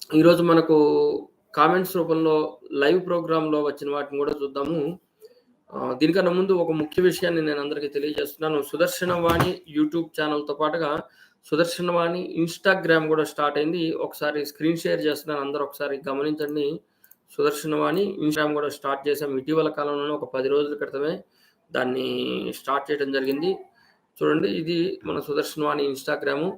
ఈరోజు మనకు కామెంట్స్ రూపంలో లైవ్ ప్రోగ్రామ్‌లో వచ్చిన వాటిని గూడా చూద్దాము. దీనికన్నా ముందు ఒక ముఖ్య విషయాన్ని నేను అందరికీ తెలియజేస్తున్నాను. సుదర్శన వాణి యూట్యూబ్ ఛానెల్‌తో పాటుగా సుదర్శన వాణి ఇన్‌స్టాగ్రామ్ గూడా స్టార్ట్ అయింది. ఒకసారి స్క్రీన్ షేర్ చేస్తున్నాను. అందరూ ఒకసారి గమనించండి. సుదర్శన వాణి ఇన్‌స్టాగ్రామ్ గూడా స్టార్ట్ చేశాం. ఇటీవల కాలంలోనే ఒక 10 రోజుల క్రితమే దాన్ని స్టార్ట్ చేయడం జరిగింది. చూడండి, ఇది మన సుదర్శన వాణి ఇన్‌స్టాగ్రాము.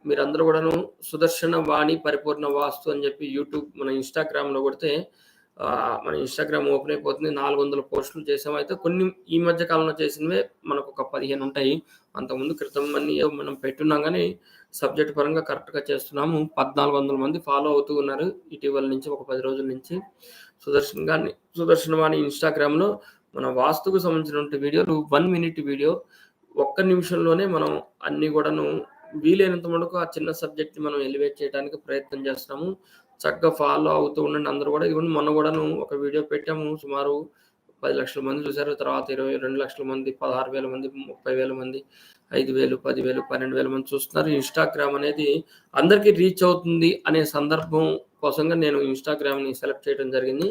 మీరందరూ గూడాను సుదర్శన వాణి పరిపూర్ణ వాస్తు అని జెప్పి యూట్యూబ్ మన ఇన్‌స్టాగ్రామ్‌లో కొడితే మన ఇన్‌స్టాగ్రామ్ ఓపెన్ అయిపోతుంది. 400 పోస్టులు చేసాం. అయితే కొన్ని ఈ మధ్య కాలంలో చేసినవే మనకొక 15 ఉంటాయి. అంతకుముందు క్రితం అన్నీ మనం పెట్టున్నాం గానీ, సబ్జెక్ట్ పరంగా కరెక్ట్‌గా చేస్తున్నాము. 1400 మంది ఫాలో అవుతూ ఉన్నారు. ఇటీవల నుంచి ఒక 10 రోజుల నుంచి. సుదర్శన వాణి ఇన్‌స్టాగ్రామ్‌లో మన వాస్తుకు సంబంధించినటువంటి వీడియోలు 1 మినిట్ వీడియో. ఒక్క నిమిషంలోనే మనం అన్నీ గూడాను వీలైనంత మటుకు ఆ చిన్న సబ్జెక్ట్‌ని మనం ఎలివేట్ చేయడానికి ప్రయత్నం చేస్తున్నాము. చక్కగా ఫాలో అవుతూ ఉండండి అందరూ గూడా. ఇదిగోండి, మొన్న గూడాను ఒక వీడియో పెట్టాము. సుమారు 10,00,000 మంది చూసారు. తర్వాత 22,00,000 మంది, 16,000 మంది, 30,000 మంది, 5,000, 10,000, 12,000 మంది చూస్తున్నారు. ఇన్‌స్టాగ్రామ్ అనేది అందరికీ రీచ్ అవుతుంది అనే సందర్భం కోసంగా నేను ఇన్‌స్టాగ్రామ్‌ని సెలెక్ట్ చేయడం జరిగింది.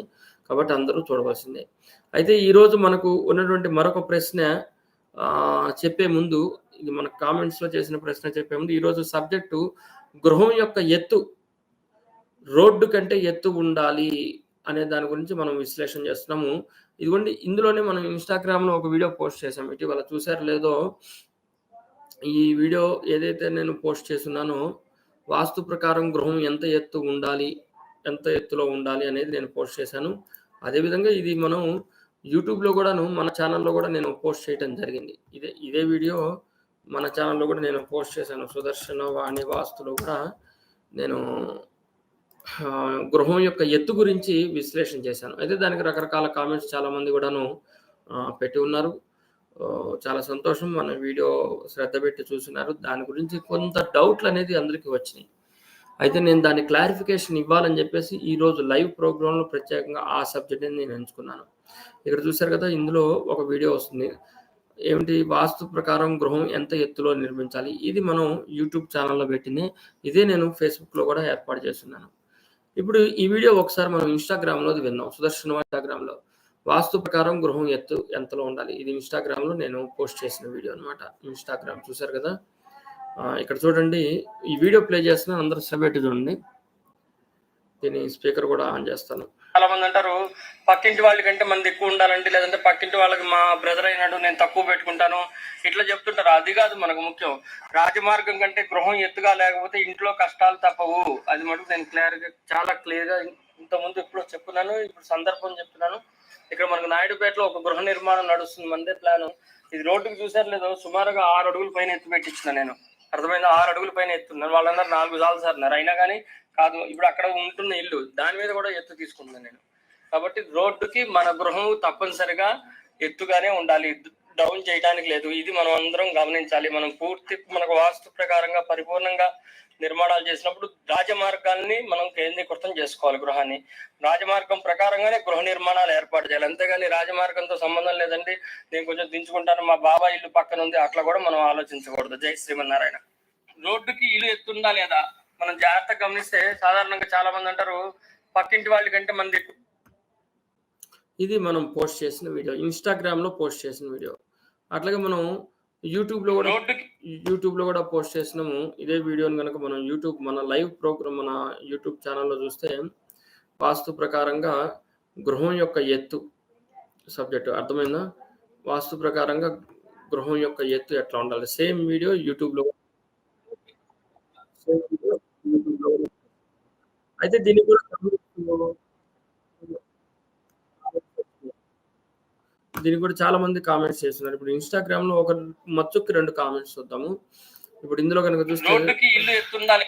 కాబట్టి అందరూ చూడవలసిందే. అయితే ఈరోజు మనకు ఉన్నటువంటి మరొక ప్రశ్న చెప్పే ముందు, ఇది మన కామెంట్స్‌లో చేసిన ప్రశ్న చెప్పే ముందు, ఈరోజు సబ్జెక్టు గృహం యొక్క ఎత్తు రోడ్డు కంటే ఎత్తు ఉండాలి అనే దాని గురించి మనం విశ్లేషణ చేస్తున్నాము. ఇదిగోండి, ఇందులోనే మనం ఇన్‌స్టాగ్రామ్‌లో ఒక వీడియో పోస్ట్ చేశాం. ఇటీవల చూసారో లేదో, ఈ వీడియో ఏదైతే నేను పోస్ట్ చేసున్నానో, వాస్తు ప్రకారం గృహం ఎంత ఎత్తు ఉండాలి, ఎంత ఎత్తులో ఉండాలి అనేది నేను పోస్ట్ చేశాను. అదేవిధంగా ఇది మనం యూట్యూబ్‌లో గూడాను మన ఛానెల్‌లో గూడా నేను పోస్ట్ చేయటం జరిగింది. ఇదే వీడియో మన ఛానెల్‌లో గూడా నేను పోస్ట్ చేశాను. సుదర్శన వాణి వాస్తులో గూడా నేను గృహం యొక్క ఎత్తు గురించి విశ్లేషణ చేశాను. అయితే దానికి రకరకాల కామెంట్స్ చాలామంది గూడాను పెట్టి ఉన్నారు. చాలా సంతోషం. మన వీడియో శ్రద్ధ పెట్టి చూస్తున్నారు. దాని గురించి కొంత డౌట్‌లనేది అందరికీ వచ్చినాయి. అయితే నేను దాన్ని క్లారిఫికేషన్ ఇవ్వాలని జెప్పేసి ఈరోజు లైవ్ ప్రోగ్రామ్‌లో ప్రత్యేకంగా ఆ సబ్జెక్ట్‌ని నేను ఎంచుకున్నాను. ఇక్కడ చూసారు కదా! ఇందులో ఒక వీడియో వస్తుంది. ఏమిటి, వాస్తు ప్రకారం గృహం ఎంత ఎత్తులో నిర్మించాలి. ఇది మనం యూట్యూబ్ ఛానెల్‌లో పెట్టింది. ఇదే నేను ఫేస్‌బుక్‌లో గూడా ఏర్పాటు చేసున్నాను. ఇప్పుడు ఈ వీడియో ఒకసారి మనం ఇన్‌స్టాగ్రామ్‌లోది విందాం. సుదర్శన ఇన్‌స్టాగ్రామ్‌లో వాస్తు ప్రకారం గృహం ఎత్తు ఎంతలో ఉండాలి. ఇది ఇన్‌స్టాగ్రామ్‌లో నేను పోస్ట్ చేసిన వీడియో అన్నమాట. ఇన్‌స్టాగ్రామ్ చూసారు కదా! ఇక్కడ చూడండి, ఈ వీడియో ప్లే చేస్తున్నాను. అందరూ శ్రద్ధ పెట్టి చూడండి. దీని స్పీకర్ కూడా ఆన్ చేస్తాను. చాలా మంది అంటారు పక్కింటి వాళ్ళ కంటే మంది ఎక్కువ ఉండాలంటే, లేదంటే పక్కింటి వాళ్ళకి మా బ్రదర్ అయినట్టు నేను తక్కువ పెట్టుకుంటాను, ఇట్లా చెప్తుంటారు. అది కాదు మనకు ముఖ్యం. రాజమార్గం కంటే గృహం ఎత్తుగా లేకపోతే ఇంట్లో కష్టాలు తప్పవు. అది మటుకు నేను చాలా క్లియర్గా ఇంతకుముందు ఎప్పుడో చెప్పున్నాను. ఇప్పుడు సందర్భం చెప్తున్నాను. ఇక్కడ మనకు నాయుడుపేటలో ఒక గృహ నిర్మాణం నడుస్తుంది. మందే ప్లాను. ఇది రోడ్డుకి చూసారు లేదో, సుమారుగా 6 అడుగుల పైన ఎత్తు పెట్టించిన నేను. అర్థమైందా? 6 అడుగుల పైన ఎత్తున్నారు. వాళ్ళందరూ 4 సార్లు సార్న్నారు. అయినా కానీ కాదు. ఇప్పుడు అక్కడ ఉంటున్న ఇల్లు దాని మీద కూడా ఎత్తు తీసుకుంటున్నాను నేను. కాబట్టి రోడ్డుకి మన గృహం తప్పనిసరిగా ఎత్తుగానే ఉండాలి. డౌన్ చేయడానికి లేదు. ఇది మనం అందరం గమనించాలి. మనం మనకు వాస్తు ప్రకారంగా పరిపూర్ణంగా నిర్మాణాలు చేసినప్పుడు రాజమార్గాల్ని మనం కేంద్రీకృతం చేసుకోవాలి. గృహాన్ని రాజమార్గం ప్రకారంగానే గృహ నిర్మాణాలు ఏర్పాటు చేయాలి. అంతేగాని రాజమార్గంతో సంబంధం లేదండి, నేను కొంచెం దించుకుంటాను, మా బాబాయ్ ఇల్లు పక్కన ఉంది, అట్లా కూడా మనం ఆలోచించకూడదు. జై శ్రీమన్నారాయణ. రోడ్డుకి ఇల్లు ఎత్తుందా లేదా మనం జాగ్రత్తగా గమనిస్తే, సాధారణంగా చాలా మంది అంటారు పక్కింటి వాళ్ళ కంటే మంది. ఇది మనం పోస్ట్ చేసిన వీడియో, ఇన్‌స్టాగ్రామ్‌లో పోస్ట్ చేసిన వీడియో. అట్లాగే మనం యూట్యూబ్‌లో కూడా పోస్ట్ చేసినాము. ఇదే వీడియోని గనక మనం మన లైవ్ ప్రోగ్రామ్ మన యూట్యూబ్ ఛానెల్‌లో చూస్తే, వాస్తు ప్రకారంగా గృహం యొక్క ఎత్తు సబ్జెక్టు అర్థమైందా? వాస్తు ప్రకారంగా గృహం యొక్క ఎత్తు ఎట్లా ఉండాలి. సేమ్ వీడియో యూట్యూబ్‌లో. అయితే దీన్ని కూడా చాలా మంది కామెంట్స్ చేస్తున్నారు. ఇప్పుడు ఇన్‌స్టాగ్రామ్‌లో ఒక మచ్చుకి 2 కామెంట్స్ చూద్దాము. ఇప్పుడు ఇందులో కనుక చూస్తే ఇల్లు ఎత్తుండాలి.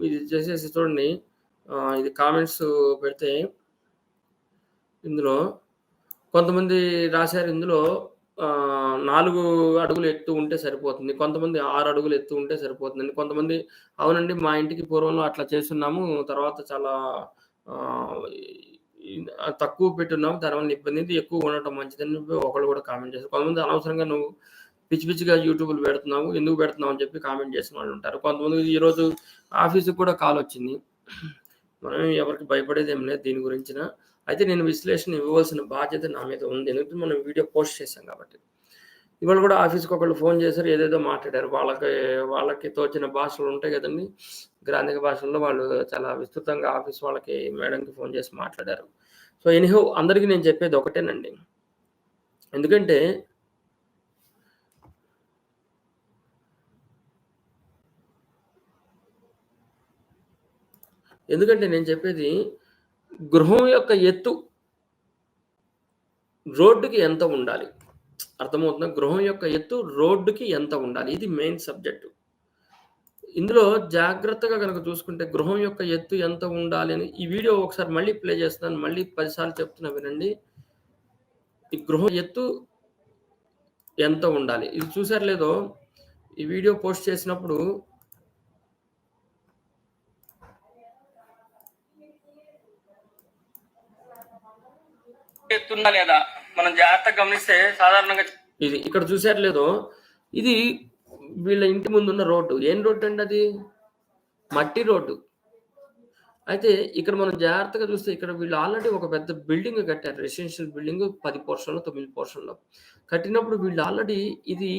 ఇది చేసేసి చూడండి. ఇది కామెంట్స్ పెడితే ఇందులో కొంతమంది రాశారు. ఇందులో 4 అడుగులు ఎత్తు ఉంటే సరిపోతుంది. కొంతమంది 6 అడుగులు ఎత్తు ఉంటే సరిపోతుందండి. కొంతమంది అవునండి, మా ఇంటికి పూర్వంలో అట్లా చేసున్నాము. తర్వాత చాలా తక్కువ పెట్టున్నాము. దానివల్ల ఇబ్బంది. ఎక్కువ ఉండటం మంచిదని ఒకళ్ళు కూడా కామెంట్ చేశారు. కొంతమంది అనవసరంగా నువ్వు పిచ్చి పిచ్చిగా యూట్యూబ్‌లో పెడుతున్నావు, ఎందుకు పెడుతున్నావు అని చెప్పి కామెంట్ చేసిన వాళ్ళు ఉంటారు. కొంతమంది ఈరోజు ఆఫీస్‌కి కూడా కాల్ వచ్చింది. మనం ఎవరికి భయపడేదేం లేదు దీని గురించిన. అయితే నేను విశ్లేషణ ఇవ్వవలసిన బాధ్యత నా మీద ఉంది. ఎందుకంటే మనం వీడియో పోస్ట్ చేశాం కాబట్టి. ఇవాళ కూడా ఆఫీస్‌కి ఒకళ్ళు ఫోన్ చేశారు. ఏదేదో మాట్లాడారు. వాళ్ళకి తోచిన భాషలు ఉంటాయి గదండీ! గ్రాంధిక భాషల్లో వాళ్ళు చాలా విస్తృతంగా ఆఫీస్ వాళ్ళకి మేడంకి ఫోన్ చేసి మాట్లాడారు. సో, ఎనీహౌ అందరికి నేను చెప్పేది ఒకటేనండి. ఎందుకంటే నేను చెప్పేది గృహం యొక్క ఎత్తు రోడ్డుకి ఎంత ఉండాలి? అర్థమవుతుందా? గృహం యొక్క ఎత్తు రోడ్డుకి ఎంత ఉండాలి? ఇది మెయిన్ సబ్జెక్టు. ఇందులో జాగ్రత్తగా గనక చూసుకుంటే గృహం యొక్క ఎత్తు ఎంత ఉండాలి అని ఈ వీడియో ఒకసారి మళ్ళీ ప్లే చేస్తున్నాను. మళ్ళీ 10 సార్లు చెప్తున్నా వినండి. ఈ గృహం ఎత్తు ఎంత ఉండాలి? ఇది చూసారో లేదో ఈ వీడియో పోస్ట్ చేసినప్పుడు ఎత్తుందా లేదా మనం జాగ్రత్తగా గమనిస్తే సాధారణంగా ఇది ఇక్కడ చూసారో లేదో ఇది వీళ్ళ ఇంటి ముందున్న రోడ్డు. ఏం రోడ్డు అండి అది? మట్టి రోడ్డు. అయితే ఇక్కడ మనం జాగ్రత్తగా చూస్తే ఇక్కడ వీళ్ళు ఆల్రెడీ ఒక పెద్ద బిల్డింగ్ కట్టారు. Residential building 10 పోర్షన్‌లో, 9 పోర్షన్‌లో. కట్టినప్పుడు వీళ్ళు ఆల్రెడీ ఇది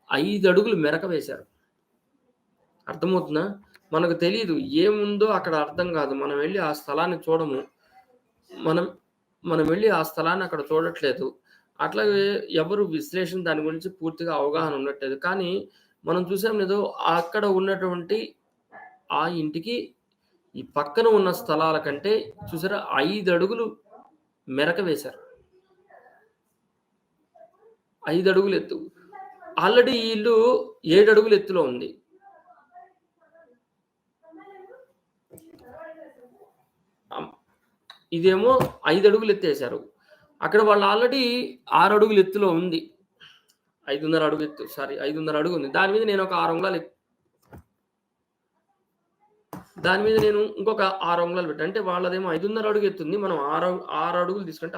5 అడుగులు మెరక వేశారు. అర్థమవుతుందా? మనకు తెలీదు. ఏముందో అక్కడ అర్థం కాదు. మనం వెళ్లి ఆ స్థలాన్ని చూడము. మనం వెళ్లి ఆ స్థలాన్ని అక్కడ చూడట్లేదు. అట్లాగే ఎవరు విశ్లేషణ దాని గురించి పూర్తిగా అవగాహన ఉండట్లేదు. కానీ మనం చూసాం లేదో అక్కడ ఉన్నటువంటి ఆ ఇంటికి ఈ పక్కన ఉన్న స్థలాల కంటే చూసారా 5 అడుగులు మెరక వేశారు. 5 అడుగులు ఎత్తు. ఆల్రెడీ ఈ ఇల్లు 7 అడుగుల ఎత్తులో ఉంది. ఇదేమో 5 అడుగులు ఎత్తేశారు. అక్కడ వాళ్ళు ఆల్రెడీ 6 అడుగుల ఎత్తులో ఉంది. 5.5 అడుగు ఎత్తు. సారీ 5.5 అడుగు ఉంది. దాని మీద నేను ఒక 6 అంగుళాలు దాని మీద నేను ఇంకొక 6 అంగుళాలు పెట్టా. అంటే వాళ్ళదేమో 5.5 అడుగు ఎత్తుంది. మనం 6 అడుగులు తీసుకుంటే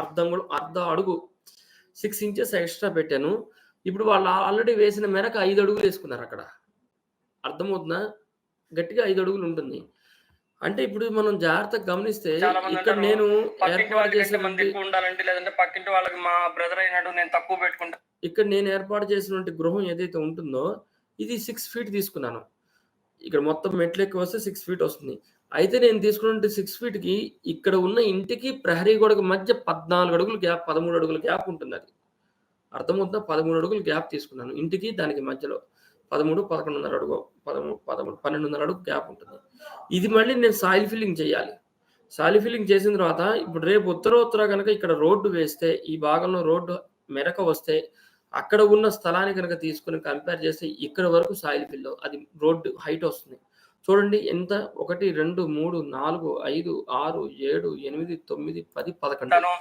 అర్ధ అడుగు 6 ఇంచెస్ ఎక్స్‌ట్రా పెట్టాను. ఇప్పుడు వాళ్ళు ఆల్రెడీ వేసిన మేరకు 5 అడుగులు వేసుకున్నారు అక్కడ. అర్థమవుతుందా? గట్టిగా 5 అడుగులు ఉంటుంది. అంటే ఇప్పుడు మనం జాగ్రత్తగా గమనిస్తే ఇక్కడ నేను ఏర్పాటు చేసినటువంటి ఉండాలంటే లేదంటే పక్కింటి వాళ్ళకి మా బ్రదర్ అయినట్టు నేను తక్కువ పెట్టుకుంటా. ఇక్కడ నేను ఏర్పాటు చేసినటువంటి గృహం ఏదైతే ఉంటుందో ఇది 6 ఫీట్ తీసుకున్నాను. ఇక్కడ మొత్తం మెట్లెక్కి వస్తే 6 ఫీట్ వస్తుంది. అయితే నేను తీసుకున్నటువంటి 6 ఫీట్‌కి ఇక్కడ ఉన్న ఇంటికి ప్రహరీ గోడకి మధ్య 14 అడుగులు గ్యాప్, 13 అడుగుల గ్యాప్ ఉంటుందది. అర్థమవుతుందా? 13 అడుగులు గ్యాప్ తీసుకున్నాను. ఇంటికి దానికి మధ్యలో 13, 11.5 అడుగు 13, 12.5 అడుగు గ్యాప్ ఉంటుంది. ఇది మళ్ళీ నేను సాయిల్ ఫిల్లింగ్ చేయాలి. సాయిల్ ఫిల్లింగ్ చేసిన తర్వాత ఇప్పుడు రేపు ఉత్తరోత్తర గనక ఇక్కడ రోడ్డు వేస్తే ఈ భాగంలో రోడ్డు మెరక వస్తే అక్కడ ఉన్న స్థలాన్ని గనక తీసుకొని కంపేర్ చేస్తే ఇక్కడ వరకు సాయిల్ ఫిల్ అది రోడ్డు హైట్ వస్తుంది. చూడండి ఎంత 1, 2, 3, 4, 5, 6, 7, 8, 9, 10, 11.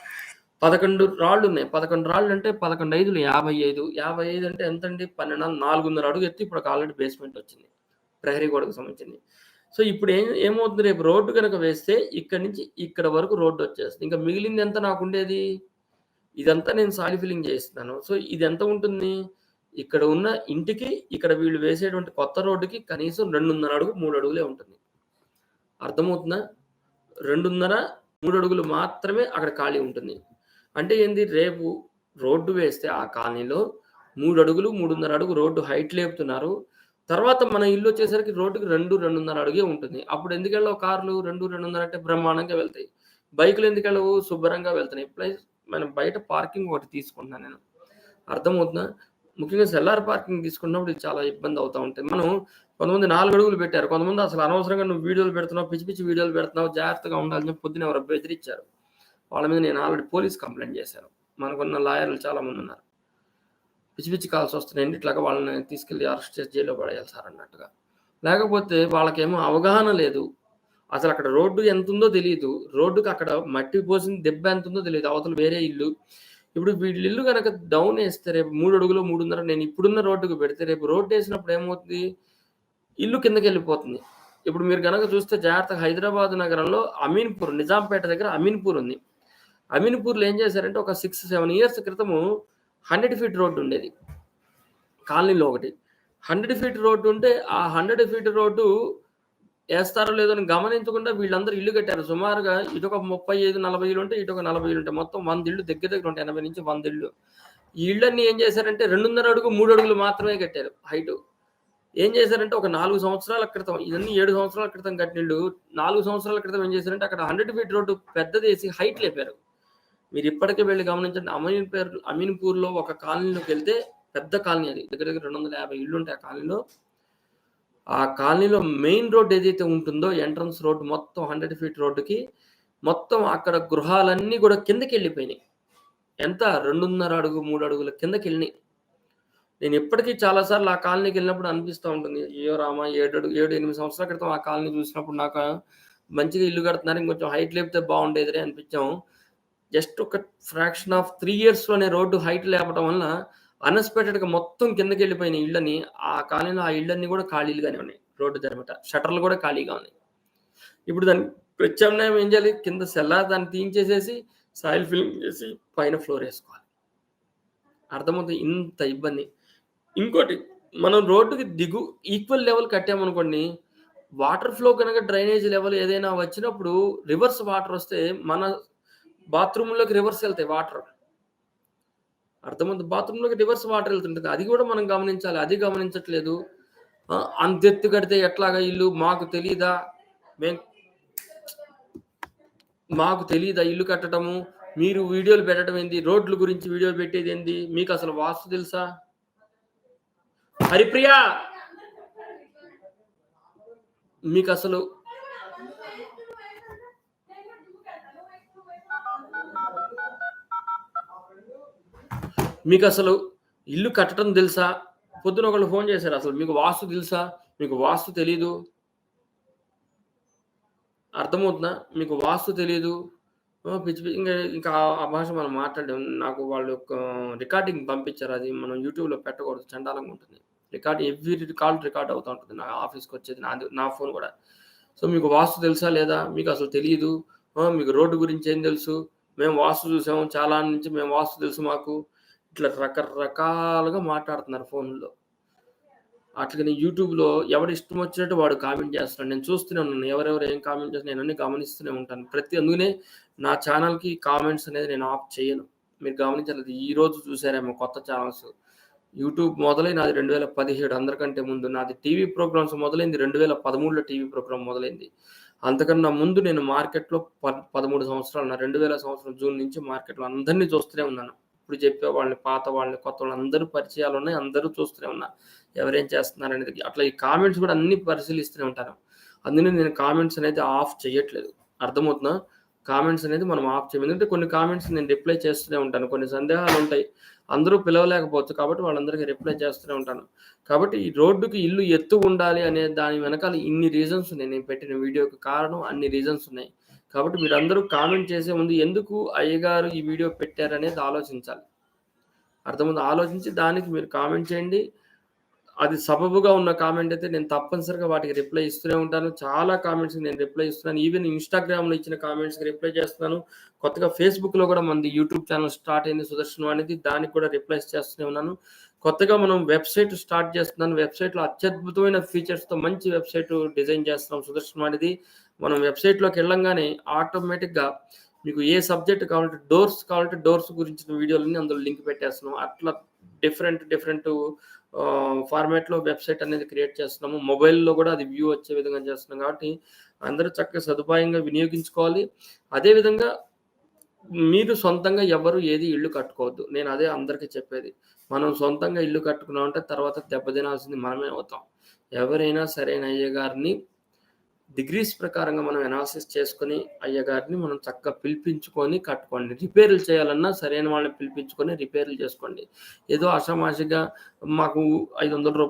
11 రాళ్ళున్నాయి. 11 రాళ్ళంటే 11 5లు 55. 55 అంటే ఎంతండి? 12 4.5 అడుగు ఎత్తు ఇప్పుడు ఆల్రెడీ బేస్‌మెంట్ వచ్చింది. ప్రహరీ గోడకు సంబంధించింది. సో ఇప్పుడు ఏమవుతుంది రేపు రోడ్డు గనక వేస్తే ఇక్కడి నుంచి ఇక్కడ వరకు రోడ్డు వచ్చేస్తుంది. ఇంకా మిగిలింది ఎంత నాకుండేది? ఇదంతా నేను సాయిల్ ఫిల్లింగ్ చేస్తున్నాను. సో ఇది ఎంత ఉంటుంది? ఇక్కడ ఉన్న ఇంటికి ఇక్కడ వీళ్ళు వేసేటువంటి కొత్త రోడ్డుకి కనీసం 2.5 అడుగు 3 అడుగులే ఉంటుంది. అర్థమవుతుందా? 2.5 3 అడుగులు మాత్రమే అక్కడ ఖాళీ ఉంటుంది. అంటే ఏంది? రేపు రోడ్డు వేస్తే ఆ కాలనీలో 3 అడుగులు 3.5 అడుగు రోడ్డు హైట్ లేపుతున్నారు. తర్వాత మన ఇల్లు వచ్చేసరికి రోడ్డుకి 2, 2.5 అడుగే ఉంటుంది. అప్పుడు ఎందుకెళ్ళవు కార్లు 2, 2.5 అంటే బ్రహ్మాండంగా వెళ్తాయి. బైకులు ఎందుకెళ్ళవు? శుభ్రంగా వెళ్తున్నాయి. ప్లస్ మనం బయట పార్కింగ్ ఒకటి తీసుకుంటున్నాను నేను. అర్థమవుతుందా? ముఖ్యంగా సెల్లార్ పార్కింగ్ తీసుకున్నప్పుడు ఇది చాలా ఇబ్బంది అవుతా ఉంటుంది. మనం కొంతమంది 4 అడుగులు పెట్టారు. కొంతమంది అసలు అనవసరంగా నువ్వు వీడియోలు పెడుతున్నావు, పిచ్చి పిచ్చి వీడియోలు పెడుతున్నావు, జాగ్రత్తగా ఉండాలని పొద్దున ఎవరో బెదిరించారు. వాళ్ళ మీద నేను ఆల్రెడీ పోలీస్ కంప్లెయింట్ చేశాను. మనకున్న లాయర్లు చాలా మంది ఉన్నారు. పిచ్చి పిచ్చి కాల్స్ వస్తున్నాయండి. ఇట్లాగా వాళ్ళని తీసుకెళ్ళి అరెస్ట్ చేసి జైల్లో పడేయాలి సార్ అన్నట్టుగా. లేకపోతే వాళ్ళకేమో అవగాహన లేదు. అసలు అక్కడ రోడ్డు ఎంతుందో తెలీదు. రోడ్డుకి అక్కడ మట్టి పోసిన దెబ్బ ఎంతుందో తెలీదు. అవతల వేరే ఇల్లు. ఇప్పుడు వీళ్ళ ఇల్లు గనక డౌన్ వేస్తే రేపు 3 అడుగులు 3.5 నేను ఇప్పుడున్న రోడ్డుకి పెడితే రేపు రోడ్డు వేసినప్పుడు ఏమవుతుంది? ఇల్లు కిందకెళ్ళిపోతుంది. ఇప్పుడు మీరు గనక చూస్తే జాగ్రత్తగా హైదరాబాద్ నగరంలో అమీన్పూర్, నిజాంపేట దగ్గర అమీన్పూర్ ఉంది. అమీన్పూర్‌లో ఏం చేశారంటే ఒక 6, 7 ఇయర్స్ క్రితము 100 ఫీట్ రోడ్డు ఉండేది. కాలనీలో ఒకటి. 100 ఫీట్ రోడ్డు ఉంటే ఆ 100 ఫీట్ రోడ్డు ఏస్తారో లేదో అని గమనించకుండా వీళ్ళందరూ ఇల్లు కట్టారు. సుమారుగా ఇటొక 35, 40 ఇళ్ళుంటాయి. ఇటొక 40 ఇళ్ళుంటాయి. మొత్తం 100 ఇళ్ళు దగ్గర దగ్గర ఉంటాయి. 80-100 ఇళ్ళు. ఈ ఇళ్ళన్నీ ఏం చేశారంటే 2.5 అడుగు, 3 అడుగులు మాత్రమే కట్టారు హైటు. ఏం చేశారంటే ఒక 4 సంవత్సరాల క్రితం, ఇవన్నీ 7 సంవత్సరాల క్రితం కట్టిన ఇళ్ళు, 4 సంవత్సరాల క్రితం ఏం చేశారంటే అక్కడ 100 ఫీట్ రోడ్డు పెద్దదేసి హైట్ లేపారు. మీరు ఇప్పటికే వెళ్ళి గమనించండి. అమీన్పూర్‌లో ఒక కాలనీలోకెళ్తే పెద్ద కాలనీ అది. దగ్గర దగ్గర 250 ఇళ్ళుంటాయి ఆ కాలనీలో. ఆ కాలనీలో మెయిన్ రోడ్ ఏదైతే ఉంటుందో ఎంట్రన్స్ రోడ్ మొత్తం 100 ఫీట్ రోడ్డుకి మొత్తం అక్కడ గృహాలన్నీ కూడా కిందకెళ్ళిపోయినాయి. ఎంత 2.5 అడుగు, 3 అడుగుల కిందకెళ్ళినాయి. నేను ఇప్పటికీ చాలా సార్లు ఆ కాలనీకి వెళ్ళినప్పుడు అనిపిస్తూ ఉంటుంది. అయ్యో రామా! 7, 8 సంవత్సరాల క్రితం ఆ కాలనీ చూసినప్పుడు నాకు మంచిగా ఇల్లు కడుతున్నారు. ఇంకొంచెం హైట్ లేపితే బాగుండేదిలే అనిపించాం. జస్ట్ ఒక ఫ్రాక్షన్ ఆఫ్ 3 ఇయర్స్‌లోనే రోడ్డు హైట్ లేపటం వలన అన్‌ఎక్స్‌పెక్టెడ్‌గా మొత్తం కిందకెళ్ళిపోయిన ఇళ్ళని, ఆ కాలనీలో ఆ ఇళ్ళన్నీ కూడా ఖాళీలుగానే ఉన్నాయి. రోడ్డు దగ్గర షట్టర్‌లు కూడా ఖాళీగా ఉన్నాయి. ఇప్పుడు దానికి ప్రత్యామ్నాయం ఏం చేయాలి? కింద సెల్లార్ దాన్ని తీయించేసేసి సాయిల్ ఫిల్లింగ్ చేసి పైన ఫ్లోర్ ఏసుకోవాలి. అర్థమవుతుంది ఇంత ఇబ్బంది. ఇంకోటి మనం రోడ్డుకి ఈక్వల్ లెవెల్ కట్టామనుకోండి, వాటర్ ఫ్లో కనుక డ్రైనేజ్ లెవెల్ ఏదైనా వచ్చినప్పుడు రివర్స్ వాటర్ వస్తే మన బాత్రూమ్‌లోకి రివర్స్ ఎళ్తాయి వాటర్. అర్థమవుతుంది. బాత్రూమ్‌లోకి రివర్స్ వాటర్ ఎళ్తుంటది. అది కూడా మనం గమనించాలి. అది గమనించట్లేదు. అంతెత్తు కడితే ఎట్లాగా ఇల్లు మాకు తెలీదా? మాకు తెలీదా ఇల్లు కట్టడము? మీరు వీడియోలు పెట్టడం ఏంది? రోడ్ల గురించి వీడియో పెట్టేదేంది? మీకసలు వాస్తు తెలుసా? హరిప్రియ! మీకసలు ఇల్లు కట్టడం తెలుసా? పొద్దున ఒకళ్ళు ఫోన్ చేశారు. అసలు మీకు వాస్తు తెలుసా? మీకు వాస్తు తెలీదు. అర్థమవుతుందా? మీకు వాస్తు తెలీదు. పిచ్చి ఇంకా ఆ భాష మనం మాట్లాడలేం. నాకు వాళ్ళు ఒక రికార్డింగ్ పంపించారు. అది మనం యూట్యూబ్‌లో పెట్టకూడదు. చండాలంగా ఉంటుంది. ఎవ్రీ కాల్ రికార్డ్ అవుతా ఉంటుంది. నా ఆఫీస్‌కొచ్చేది నా ఫోన్ కూడా. సో, మీకు వాస్తు తెలుసా లేదా? మీకు అసలు తెలీదు. మీకు రోడ్డు గురించి ఏం తెలుసు? మేము వాస్తు చూసాము. చాలా నుంచి మేము వాస్తు తెలుసు మాకు. ఇట్లా రకరకాలుగా మాట్లాడుతున్నారు ఫోన్‌లో. అట్లనే యూట్యూబ్‌లో ఎవడిష్టం వచ్చినట్టు వాడు కామెంట్ చేస్తున్నాడు. నేను చూస్తూనే ఉన్నాను. ఎవరెవరు ఏం కామెంట్ చేస్తున్నారు నేనన్నీ గమనిస్తూనే ఉంటాను. అందుకనే నా ఛానెల్‌కి కామెంట్స్ అనేది నేను ఆఫ్ చేయను. మీరు గమనించలేదు. ఈరోజు చూసారేమో కొత్త ఛానెల్స్. యూట్యూబ్ మొదలై నాది 2017 అందరికంటే ముందు. నాది టీవీ ప్రోగ్రామ్స్ మొదలైంది 2013లో టీవీ ప్రోగ్రామ్ మొదలైంది. అంతకన్నా ముందు నేను మార్కెట్‌లో 13 సంవత్సరాలు 2000 సంవత్సరం జూన్ నుంచి మార్కెట్‌లో అందరిని చూస్తూనే ఉన్నాను. ఇప్పుడు చెప్పేవాళ్ళని, పాత వాళ్ళని, కొత్త వాళ్ళని అందరూ పరిచయాలున్నాయి. అందరూ చూస్తూనే ఉన్నా. ఎవరేం చేస్తున్నారనేది. అట్లా ఈ కామెంట్స్ కూడా అన్నీ పరిశీలిస్తూనే ఉంటాను. అందుకనే నేను కామెంట్స్ అనేది ఆఫ్ చేయట్లేదు. అర్థమవుతుందా? కామెంట్స్ అనేది మనం ఆఫ్ చేయం. ఎందుకంటే కొన్ని కామెంట్స్ నేను రిప్లై చేస్తూనే ఉంటాను. కొన్ని సందేహాలుంటాయి. అందరూ పిలవలేకపోవచ్చు కాబట్టి వాళ్ళందరికీ రిప్లై చేస్తూనే ఉంటాను. కాబట్టి ఈ రోడ్డుకి ఇల్లు ఎత్తు ఉండాలి అనే దాని వెనకాల ఇన్ని రీజన్స్ ఉన్నాయి. నేను పెట్టిన వీడియోకి కారణం అన్ని రీజన్స్ ఉన్నాయి. కాబట్టి మీరందరూ కామెంట్ చేసే ముందు ఎందుకు అయ్యగారు ఈ వీడియో పెట్టారనేది ఆలోచించాలి. అర్థమవుతుందా? ఆలోచించి దానికి మీరు కామెంట్ చేయండి. అది సబబుగా ఉన్న కామెంట్ అయితే నేను తప్పనిసరిగా వాటికి రిప్లై ఇస్తూనే ఉంటాను. చాలా కామెంట్స్‌కి నేను రిప్లై ఇస్తున్నాను. ఈవెన్ ఇన్‌స్టాగ్రామ్‌లో ఇచ్చిన కామెంట్స్‌కి రిప్లై చేస్తున్నాను. కొత్తగా ఫేస్‌బుక్‌లో కూడా మనది యూట్యూబ్ ఛానెల్ స్టార్ట్ అయింది సుదర్శన్ వాణిది. దానికి కూడా రిప్లైస్ చేస్తూనే ఉన్నాను. కొత్తగా మనం వెబ్‌సైట్ స్టార్ట్ చేస్తున్నాను. వెబ్‌సైట్‌లో అత్యద్భుతమైన ఫీచర్స్‌తో మంచి వెబ్‌సైట్ డిజైన్ చేస్తున్నాం సుదర్శన్ వాణిది. మనం వెబ్‌సైట్‌లోకి ఎళ్ళంగానే ఆటోమేటిక్‌గా మీకు ఏ సబ్జెక్ట్ కావాలంటే డోర్స్ గురించిన వీడియోలన్నీ అందులో లింక్ పెట్టేస్తున్నాం. అట్లా డిఫరెంట్ ఫార్మాట్‌లో వెబ్‌సైట్ అనేది క్రియేట్ చేస్తున్నాము. మొబైల్‌లో కూడా అది వ్యూ వచ్చే విధంగా చేస్తున్నాం కాబట్టి అందరూ చక్కగా సదుపాయంగా వినియోగించుకోవాలి. అదే విధంగా మీరు సొంతంగా ఎవరు ఏది ఇల్లు కట్టుకోవద్దు. నేను అదే అందరికీ చెప్పేది. మనం సొంతంగా ఇల్లు కట్టుకున్నామంటే తర్వాత దెబ్బతినాల్సింది మనమే అవుతాం. ఎవరైనా సరైన అయ్యగారిని డిగ్రీస్ ప్రకారంగా మనం అనాలిసిస్ చేసుకొని అయ్యగారిని మనం చక్కగా పిలిపించుకొని కట్టుకోండి. రిపేర్లు చేయాలన్నా సరైన వాళ్ళని పిలిపించుకొని రిపేర్లు చేసుకోండి. ఏదో ఆషామాషిగా మాకు రూ. 500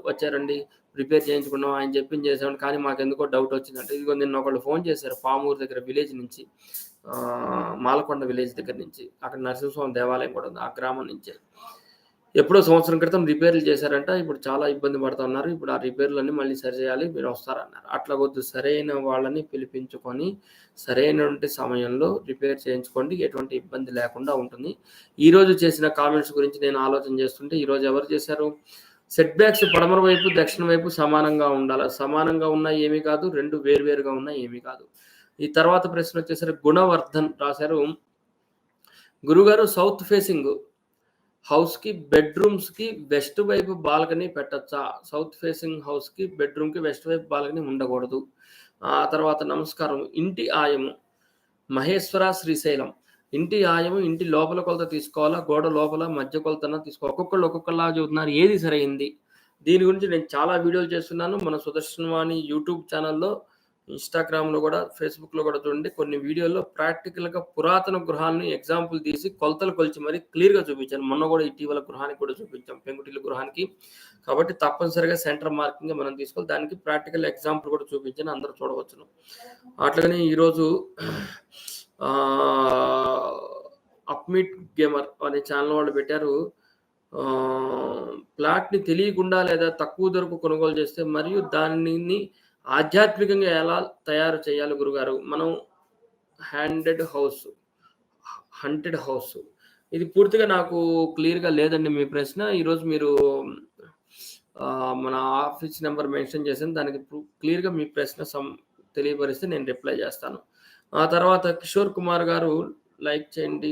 వచ్చారండి. రిపేర్ చేయించుకున్నాం. ఆయన చెప్పింది చేసామండి. కానీ మాకెందుకో డౌట్ వచ్చిందంటే ఇదిగో నిన్న ఒకళ్ళు ఫోన్ చేశారు పామూరు దగ్గర విలేజ్ నుంచి. మాలకొండ విలేజ్ దగ్గర నుంచి. అక్కడ నరసింహస్వామి దేవాలయం కూడా ఉంది. ఆ గ్రామం నుంచే. ఎప్పుడో సంవత్సరం క్రితం రిపేర్లు చేశారంట. ఇప్పుడు చాలా ఇబ్బంది పడుతున్నారు. ఇప్పుడు ఆ రిపేర్‌లన్నీ మళ్ళీ సరిచేయాలి. మీరు వస్తారన్నారు. అట్లా వద్దు. సరైన వాళ్ళని పిలిపించుకొని సరైనటువంటి సమయంలో రిపేర్ చేయించుకోండి. ఎటువంటి ఇబ్బంది లేకుండా ఉంటుంది. ఈరోజు చేసిన కామెంట్స్ గురించి నేను ఆలోచన చేస్తుంటే ఈరోజు ఎవరు చేశారు? సెట్ బ్యాక్స్ పడమర వైపు, దక్షిణ వైపు సమానంగా ఉండాల. సమానంగా ఉన్నా ఏమీ కాదు. 2 వేరువేరుగా ఉన్నా ఏమీ కాదు. ఈ తర్వాత ప్రశ్న వచ్చేసరికి గుణవర్ధన్ రాశారు. గురుగారు సౌత్ ఫేసింగ్ హౌస్‌కి, బెడ్‌రూమ్స్‌కి వెస్ట్ వైపు బాల్కనీ పెట్టొచ్చా? సౌత్ ఫేసింగ్ హౌస్‌కి, బెడ్‌రూమ్‌కి వెస్ట్ వైపు బాల్కనీ ఉండకూడదు. ఆ తర్వాత నమస్కారం. ఇంటి ఆయము మహేశ్వర శ్రీశైలం. ఇంటి ఆయము ఇంటి లోపల కొలత తీసుకోవాలా? గోడ లోపల మధ్య కొలతన తీసుకోవాలా? ఒక్కొక్కళ్ళు ఒక్కొక్కలాగా చెబుతున్నారు. ఏది సరైంది? దీని గురించి నేను చాలా వీడియోలు చేస్తున్నాను. మన సుదర్శనవాణి యూట్యూబ్ ఛానెల్‌లో, ఇన్‌స్టాగ్రామ్‌లో గూడా, ఫేస్‌బుక్‌లో గూడా చూడండి. కొన్ని వీడియోల్లో ప్రాక్టికల్‌గా పురాతన గృహాలను ఎగ్జాంపుల్ తీసి కొలతలు కొలిచి మరి క్లియర్‌గా చూపించాను. మొన్న గూడా ఇటీవల గృహానికి కూడా చూపించాం. పెంకుటిల్లు గృహానికి. కాబట్టి తప్పనిసరిగా సెంటర్ మార్కింగ్ మనం తీసుకోవాలి. దానికి ప్రాక్టికల్ ఎగ్జాంపుల్ కూడా చూపించాను. అందరూ చూడవచ్చును. అట్లాగనే ఈరోజు అప్‌మీట్ గేమర్ అనే ఛానల్ వాళ్ళు పెట్టారు. ప్లాట్‌ని తెలియకుండా లేదా తక్కువ ధరకు కొనుగోలు చేస్తే మరియు దానిని ఆధ్యాత్మికంగా ఎలా తయారు చేయాలి గురుగారు? మనం హ్యాండెడ్ హౌస్, హంటెడ్ హౌస్ ఇది పూర్తిగా నాకు క్లియర్‌గా లేదండి మీ ప్రశ్న. ఈరోజు మీరు మన ఆఫీస్ నంబర్ మెన్షన్ చేశాను. దానికి క్లియర్‌గా మీ ప్రశ్న తెలియపరిస్తే నేను రిప్లై చేస్తాను. ఆ తర్వాత కిషోర్ కుమార్ గారు లైక్ చేయండి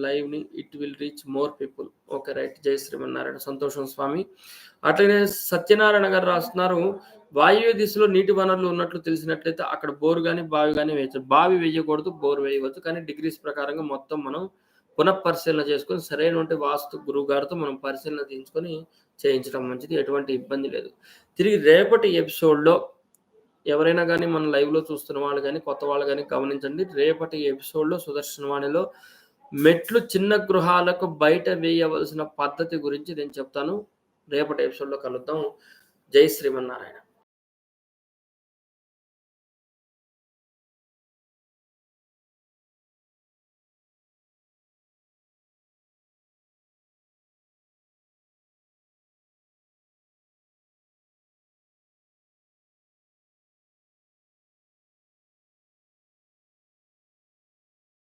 లైవ్‌ని. It will reach more people. Okay. Right. జై శ్రీమన్నారాయణ. సంతోషం స్వామి. అట్లనే సత్యనారాయణ గారు రాస్తున్నారు. వాయువ్య దిశలో నీటి వనరులు ఉన్నట్లు తెలిసినట్లయితే అక్కడ బోరు గాని, బావి గాని వేయొచ్చు. బావి వేయకూడదు. బోర్ వేయవచ్చు. కానీ డిగ్రీస్ ప్రకారంగా మొత్తం మనం పునఃపరిశీలన చేసుకొని సరైనటువంటి వాస్తు గురువు గారితో మనం పరిశీలన తీయించుకొని చేయించడం మంచిది. ఎటువంటి ఇబ్బంది లేదు. తిరిగి రేపటి ఎపిసోడ్‌లో ఎవరైనా గాని మన లైవ్‌లో చూస్తున్న వాళ్ళు గాని, కొత్త వాళ్ళు గాని గమనించండి. రేపటి ఎపిసోడ్‌లో సుదర్శనవాణిలో మెట్లు చిన్న గృహాలకు బయట వేయవలసిన పద్ధతి గురించి నేను చెప్తాను. రేపటి ఎపిసోడ్‌లో కలుద్దాం. జై శ్రీమన్నారాయణ.